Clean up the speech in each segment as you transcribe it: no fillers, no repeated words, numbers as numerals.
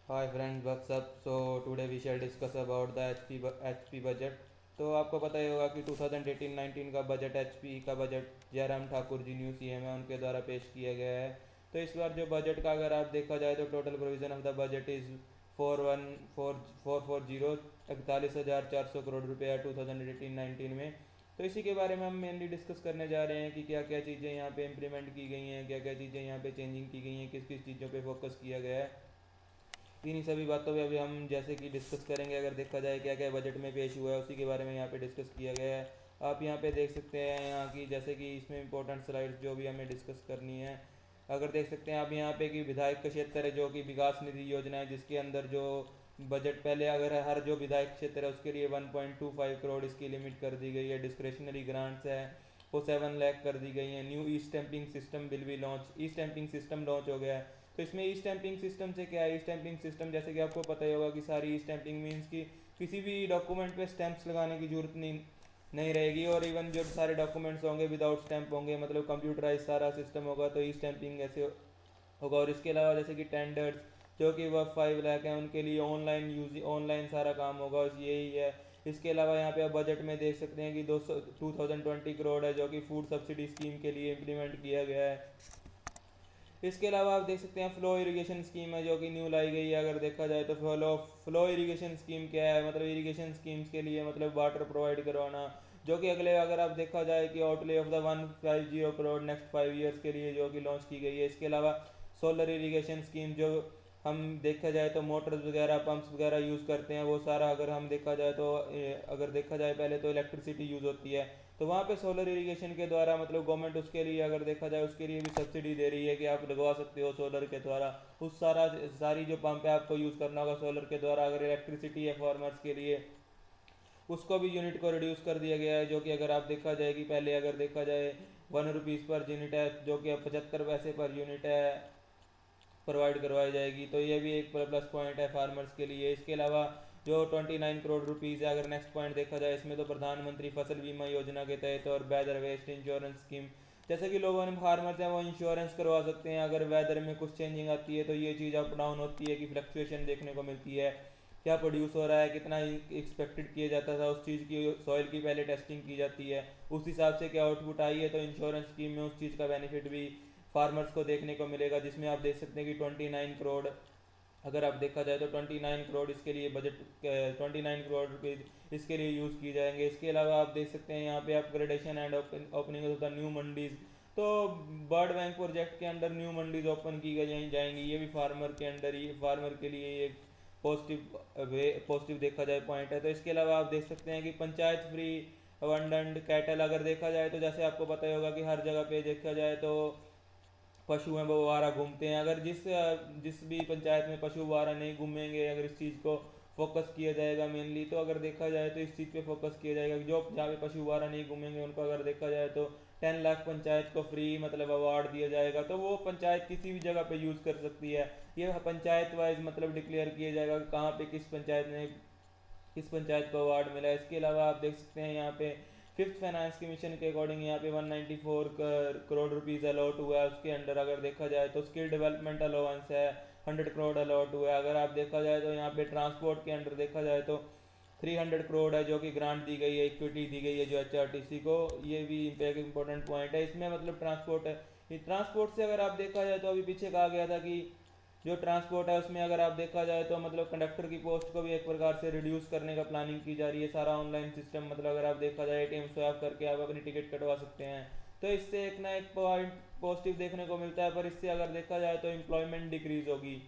Hi friends, what's up? So today we shall discuss about the HP budget. तो आपको पता ही होगा कि 2018-19 का बजट HP का budget Jairam Thakur ji new CM है उनके द्वारा पेश किया गया है। तो इस बार जो बजट का अगर आप देखा जाए तो total provision of the budget is 41440 41,400 crore रुपया 2018-19 में। तो इसी के बारे में हम मेनली डिस्कस करने जा रहे हैं कि क्या क्या चीज़ें यहाँ पे इम्प्लीमेंट की गई हैं, क्या क्या चीज़ें यहाँ पे चेंजिंग की गई हैं, किस किस चीज़ों पे फोकस किया गया है। इन्हीं सभी बातों पे अभी हम जैसे कि डिस्कस करेंगे। अगर देखा जाए क्या क्या बजट में पेश हुआ है उसी के बारे में यहाँ पे डिस्कस किया गया है। आप यहाँ पे देख सकते हैं यहाँ की जैसे कि इसमें इंपॉर्टेंट स्लाइड्स जो भी हमें डिस्कस करनी है। अगर देख सकते हैं आप यहाँ पे कि विधायक का क्षेत्र है जो कि विकास निधि योजना है, जिसके अंदर जो बजट पहले अगर हर जो विधायक क्षेत्र है उसके लिए 1.25 करोड़ इसकी लिमिट कर दी गई है। डिस्क्रिशनरी ग्रांट्स है वो 7 लाख कर दी गई हैं। न्यू ई स्टैंपिंग सिस्टम बिल भी लॉन्च ई स्टैंपिंग सिस्टम लॉन्च हो गया है। तो इसमें ई स्टैंपिंग सिस्टम से क्या है, ई स्टैंपिंग सिस्टम जैसे कि आपको पता ही होगा कि सारी ई स्टैंपिंग मीन्स कि किसी भी डॉक्यूमेंट पे स्टैंप्स लगाने की जरूरत नहीं रहेगी। और इवन जो सारे डॉक्यूमेंट्स होंगे विदाउट स्टैंप होंगे, मतलब कंप्यूटराइज सारा सिस्टम होगा। तो ई स्टैंपिंग ऐसे होगा। और इसके अलावा जैसे कि टेंडर्स जो कि वह 5 लाख हैं उनके लिए ऑनलाइन सारा काम होगा, यही है। इसके अलावा यहाँ पे आप बजट में देख सकते हैं कि 2020 करोड़ है जो कि फूड सब्सिडी स्कीम के लिए इम्प्लीमेंट किया गया है। इसके अलावा आप देख सकते हैं फ्लो इरिगेशन स्कीम है जो कि न्यू लाई गई है। अगर देखा जाए तो फ्लो इरिगेशन स्कीम क्या है, मतलब इरिगेशन स्कीम्स के लिए मतलब वाटर प्रोवाइड करवाना, जो कि अगले अगर आप देखा जाए कि outlay of the 150 crore next 5 years के लिए जो कि लॉन्च की गई है। इसके अलावा सोलर इरिगेशन स्कीम जो हम देखा जाए तो मोटर्स वगैरह पंप्स वगैरह यूज़ करते हैं वो सारा अगर हम देखा जाए तो अगर देखा जाए पहले तो इलेक्ट्रिसिटी यूज़ होती है। तो वहाँ पे सोलर इरिगेशन के द्वारा मतलब गवर्नमेंट उसके लिए अगर देखा जाए उसके लिए भी सब्सिडी दे रही है कि आप लगवा सकते हो सोलर के द्वारा। उस सारी जो पंप है आपको यूज़ करना होगा सोलर के द्वारा। अगर इलेक्ट्रिसिटी है फार्मर्स के लिए उसको भी यूनिट को रिड्यूस कर दिया गया है, जो कि अगर आप देखा जाए कि पहले अगर देखा जाए 1 रुपीज़ पर यूनिट है जो कि अब 75 पैसे पर यूनिट है प्रोवाइड करवाई जाएगी। तो ये भी एक प्लस पॉइंट है फार्मर्स के लिए। इसके अलावा जो 29 करोड़ रुपीज़ है, अगर नेक्स्ट पॉइंट देखा जाए इसमें तो प्रधानमंत्री फसल बीमा योजना के तहत और वेदर वेस्ट इंश्योरेंस स्कीम, जैसे कि लोगों ने फार्मर्स हैं वो इंश्योरेंस करवा सकते हैं। अगर वेदर में कुछ चेंजिंग आती है तो ये चीज़ अप डाउन होती है कि फ्लक्चुएशन देखने को मिलती है, क्या प्रोड्यूस हो रहा है, कितना एक्सपेक्टेड किया जाता था उस चीज़ की, सॉइल की पहले टेस्टिंग की जाती है, उस हिसाब से क्या आउटपुट आई है। तो इंश्योरेंस स्कीम में उस चीज़ का बेनिफिट भी फार्मर्स को देखने को मिलेगा, जिसमें आप देख सकते हैं कि 29 करोड़ अगर आप देखा जाए तो 29 करोड़ इसके लिए बजट 29 करोड़ रुपीज़ इसके लिए यूज़ किए जाएंगे। इसके अलावा आप देख सकते हैं यहाँ पे upgradation and opening of the new mandis. तो बर्ड बैंक प्रोजेक्ट के अंडर न्यू मंडीज ओपन की गई जाएंगी, ये भी फार्मर के अंडर ही फार्मर के लिए एक पॉजिटिव देखा जाए पॉइंट है। तो इसके अलावा आप देख सकते हैं कि पंचायत फ्री अबंडेंट कैटल अगर देखा जाए तो जैसे आपको पता ही होगा कि हर जगह पे देखा जाए तो पशु हैं वो आवारा घूमते हैं। अगर जिस भी पंचायत में पशु आवारा नहीं घूमेंगे, अगर इस चीज़ को फोकस किया जाएगा मेनली, तो अगर देखा जाए तो इस चीज़ पे फोकस किया जाएगा कि जो जहाँ पे पशु आवारा नहीं घूमेंगे उनको अगर देखा जाए तो 10 लाख पंचायत को फ्री मतलब अवार्ड दिया जाएगा। तो वो पंचायत किसी भी जगह पे यूज़ कर सकती है। ये पंचायत वाइज मतलब डिक्लेयर किया जाएगा कि कहाँ पे किस पंचायत को अवार्ड मिला है। इसके अलावा आप देख सकते हैं यहाँ पे फिफ्थ फाइनेंस कमीशन के अकॉर्डिंग यहाँ पे 194 करोड़ रुपीज़ अलॉट हुआ है। उसके अंडर अगर देखा जाए तो स्किल डेवलपमेंट अलाउंस है 100 करोड़ अलॉट हुआ है। अगर आप देखा जाए तो यहाँ पे ट्रांसपोर्ट के अंडर देखा जाए तो 300 करोड़ है जो कि ग्रांट दी गई है, इक्विटी दी गई है जो HRTC को। ये भी एक इंपॉर्टेंट पॉइंट है इसमें, मतलब ट्रांसपोर्ट है। ये ट्रांसपोर्ट से अगर आप देखा जाए तो अभी पीछे कहा गया था कि जो ट्रांसपोर्ट है उसमें अगर आप देखा जाए तो मतलब कंडक्टर की पोस्ट को भी एक प्रकार से रिड्यूस करने का प्लानिंग की जा रही है। सारा ऑनलाइन सिस्टम, मतलब अगर आप देखा जाए ATM स्वैप करके आप अपनी टिकट कटवा सकते हैं। तो इससे एक ना एक पॉइंट पॉजिटिव देखने को मिलता है, पर इससे अगर देखा जाए तो एम्प्लॉयमेंट डिक्रीज होगी।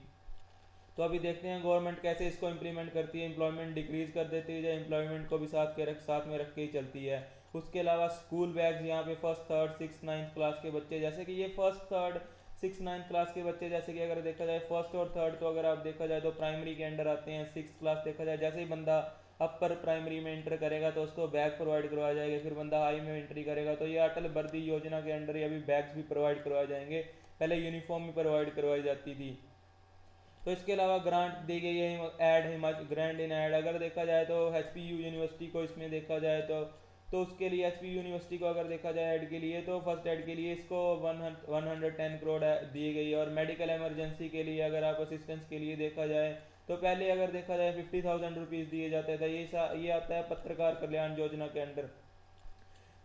तो अभी देखते हैं गवर्नमेंट कैसे इसको इम्प्लीमेंट करती है। एम्प्लॉयमेंट डिक्रीज कर देती है या एम्प्लॉयमेंट को भी साथ में रख के ही चलती है। उसके अलावा स्कूल बैग्स यहाँ पे first third six ninth class के बच्चे, जैसे कि ये first third six ninth class के बच्चे, जैसे कि अगर देखा जाए फर्स्ट और थर्ड तो अगर आप देखा जाए तो प्राइमरी के अंडर आते हैं। सिक्स क्लास देखा जाए जैसे ही बंदा अपर प्राइमरी में एंटर करेगा तो उसको बैग प्रोवाइड करवाए जाएंगे। फिर बंदा हाई में एंट्री करेगा तो ये अटल वर्दी योजना के अंडर ही अभी बैग्स भी प्रोवाइड करवाए जाएंगे। पहले यूनिफॉर्म भी प्रोवाइड करवाई जाती थी। तो इसके अलावा ग्रांट दी गई है ग्रैंड इन ऐड। अगर देखा जाए तो HPU यूनिवर्सिटी को इसमें देखा जाए तो तो उसके लिए एचपी यूनिवर्सिटी को अगर देखा जाए ऐड के लिए, तो फर्स्ट ऐड के लिए इसको 110 करोड़ दी गई। और मेडिकल इमरजेंसी के लिए अगर आप असिस्टेंस के लिए देखा जाए तो पहले अगर देखा जाए 50,000 रुपीज़ दिए जाते थे। ये आता है पत्रकार कल्याण योजना के अंडर।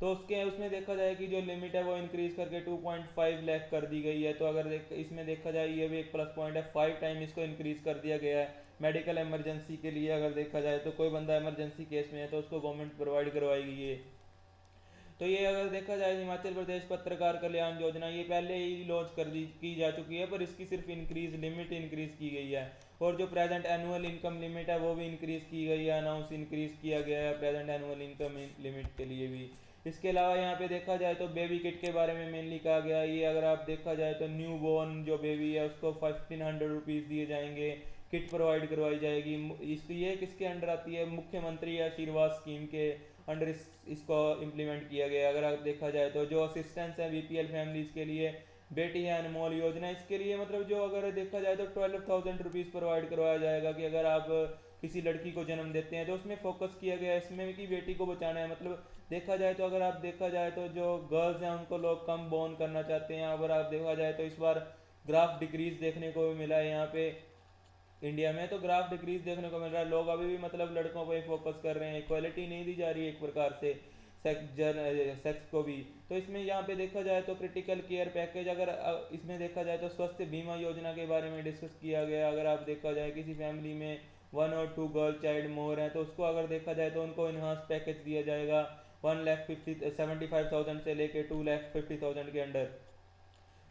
तो उसके उसमें देखा जाए कि जो लिमिट है वो इंक्रीज करके 2.5 लाख कर दी गई है। तो अगर इसमें देखा जाए ये भी एक प्लस पॉइंट है, 5 टाइम इसको इंक्रीज कर दिया गया है मेडिकल इमरजेंसी के लिए। अगर देखा जाए तो कोई बंदा इमरजेंसी केस में है तो उसको गवर्नमेंट प्रोवाइड करवाएगी ये। तो ये अगर देखा जाए हिमाचल प्रदेश पत्रकार कल्याण योजना ये पहले ही लॉन्च कर दी की जा चुकी है, पर इसकी सिर्फ लिमिट इंक्रीज की गई है। और जो प्रेजेंट एनुअल इनकम लिमिट है वो भी इंक्रीज की गई है, अनाउंस इंक्रीज किया गया है प्रेजेंट एनुअल इनकम लिमिट के लिए भी। इसके अलावा यहाँ पे देखा जाए तो बेबी किट के बारे में मेनली कहा गया है। ये अगर आप देखा जाए तो न्यू बोर्न जो बेबी है उसको 1500 रुपीज़ दिए जाएंगे, किट प्रोवाइड करवाई जाएगी। ये किसके अंडर आती है, मुख्यमंत्री आशीर्वाद स्कीम के अंडर इसको इम्प्लीमेंट किया गया। अगर आप देखा जाए तो जो असिस्टेंस है बीपीएल फैमिलीज के लिए, बेटी है अनमोल योजना, इसके लिए मतलब जो अगर देखा जाए तो 12,000 रुपीज़ प्रोवाइड करवाया जाएगा कि अगर आप किसी लड़की को जन्म देते हैं तो उसमें फोकस किया गया है इसमें कि बेटी को बचाना है। मतलब देखा जाए तो अगर आप देखा जाए तो जो गर्ल्स हैं उनको लोग कम बोर्न करना चाहते हैं। अगर आप देखा जाए तो इस बार ग्राफ डिक्रीज देखने को भी मिला है यहाँ पे इंडिया में, तो ग्राफ डिक्रीज देखने को मिल रहा है। लोग अभी भी मतलब लड़कों पर फोकस कर रहे हैं, इक्वालिटी नहीं दी जा रही है एक प्रकार से सेक्स को भी। तो इसमें यहाँ पे देखा जाए तो क्रिटिकल केयर पैकेज, अगर इसमें देखा जाए तो स्वास्थ्य बीमा योजना के बारे में डिस्कस किया गया। अगर आप देखा जाए किसी फैमिली में 1 और 2 गर्ल चाइल्ड मोर हैं तो उसको अगर देखा जाए तो उनको इन्हांस पैकेज दिया जाएगा 1,75,000 से लेके 2,50,000 के अंडर।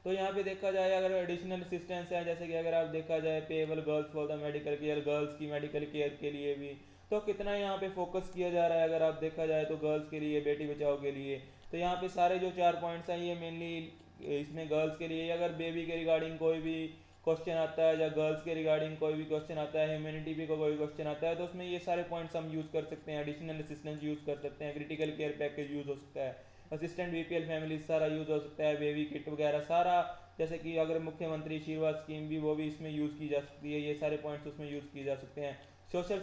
तो यहाँ पे देखा जाए अगर एडिशनल असिस्टेंस है, जैसे कि अगर आप देखा जाए payable girls for the medical care, girls की मेडिकल केयर के लिए भी तो कितना यहाँ पे फोकस किया जा रहा है। अगर आप देखा जाए तो गर्ल्स के लिए, बेटी बचाओ के लिए, तो यहाँ पे सारे जो 4 पॉइंट्स हैं ये मेनली इसमें गर्ल्स के लिए। अगर बेबी के रिगार्डिंग कोई भी क्वेश्चन आता है या गर्ल्स के रिगार्डिंग कोई भी क्वेश्चन आता है, ह्यूमैनिटी पे कोई क्वेश्चन आता है, तो उसमें ये सारे पॉइंट्स हम यूज़ कर सकते हैं। एडिशनल असिस्टेंस यूज़ कर सकते हैं, क्रिटिकल केयर पैकेज यूज़ हो सकता है, असिस्टेंट बीपीएल फैमिली सारा यूज़ हो सकता है, बेबी किट वगैरह सारा। जैसे कि अगर मुख्यमंत्री आशीर्वाद स्कीम भी वो भी इसमें यूज़ की जा सकती है, ये सारे पॉइंट्स उसमें यूज़ किए जा सकते हैं। सोशल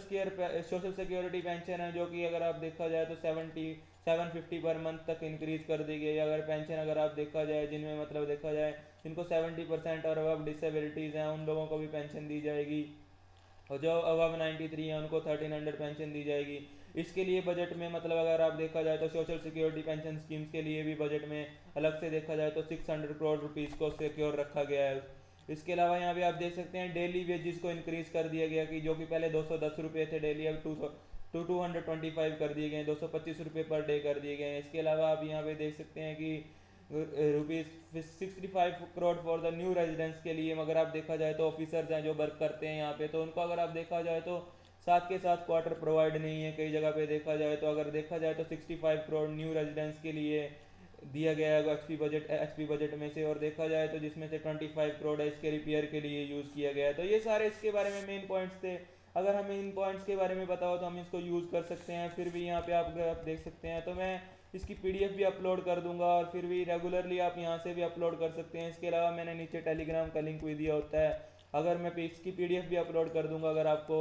सिक्योरिटी पेंशन है जो कि अगर आप देखा जाए तो 750 पर मंथ तक इंक्रीज कर दी गई। अगर पेंशन अगर आप देखा जाए जिनमें मतलब देखा जाए जिनको 70% और अब डिसेबिलिटीज़ हैं उन लोगों को भी पेंशन दी जाएगी, और जो अबव 93 है उनको 1300 पेंशन दी जाएगी। इसके लिए बजट में मतलब अगर आप देखा जाए तो सोशल सिक्योरिटी पेंशन स्कीम्स के लिए भी बजट में अलग से देखा जाए तो 600 करोड़ रुपीज़ को सिक्योर रखा गया है। इसके अलावा यहाँ भी आप देख सकते हैं डेली वेजेस को इंक्रीज कर दिया गया कि जो कि पहले 210 रुपये थे डेली, अब 225 कर दिए गए, 225 रुपये पर डे कर दिए गए हैं। इसके अलावा आप यहाँ पे देख सकते हैं कि ₹65 crore for the new residents के लिए। मगर आप देखा जाए तो ऑफिसर्स हैं जो वर्क करते हैं यहाँ पे, तो उनको अगर आप देखा जाए तो साथ के साथ क्वार्टर प्रोवाइड नहीं है कई जगह पे देखा जाए तो। अगर देखा जाए तो 65 करोड़ न्यू रेजिडेंट्स के लिए दिया गया है एचपी बजट में से, और देखा जाए तो जिसमें से 25 करोड़ है इसके रिपेयर के लिए यूज़ किया गया है। तो ये सारे इसके बारे में मेन पॉइंट्स थे। अगर हमें इन पॉइंट्स के बारे में पता हो तो हम इसको यूज़ कर सकते हैं। फिर भी यहाँ पे आप देख सकते हैं, तो मैं इसकी पीडीएफ भी अपलोड कर दूंगा, और फिर भी रेगुलरली आप यहाँ से भी अपलोड कर सकते हैं। इसके अलावा मैंने नीचे टेलीग्राम का लिंक भी दिया होता है, अगर मैं इसकी पीडीएफ भी अपलोड कर दूंगा अगर आपको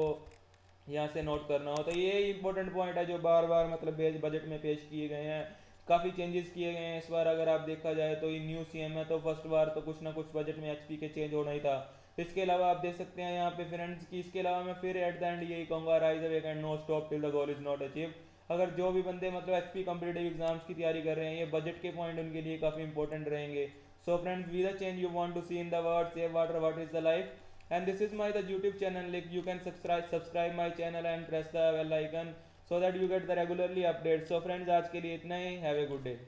यहाँ से नोट करना हो तो। ये इंपॉर्टेंट पॉइंट है जो बार बार मतलब बजट में पेश किए गए हैं। काफ़ी चेंजेस किए गए हैं इस बार। अगर आप देखा जाए तो ये न्यू सीएम है तो फर्स्ट बार तो कुछ ना कुछ बजट में एचपी के चेंज होना ही था। इसके अलावा आप देख सकते हैं यहाँ पे फ्रेंड्स की, इसके अलावा मैं फिर एट द एंड यही कहूँगा, rise awake and no stop till the goal is not achieve. अगर जो भी बंदे मतलब एचपी कॉम्पिटेटिव एग्जाम्स की तैयारी कर रहे हैं, ये बजट के पॉइंट उनके लिए काफ़ी इंपॉर्टेंट रहेंगे। So friends, be the change you want to see in the world, save water, what is the life, and this is my the YouTube channel link. You can subscribe my channel and press the bell icon so that you get the regularly updates. So friends, आज के लिए इतना ही, have a good day.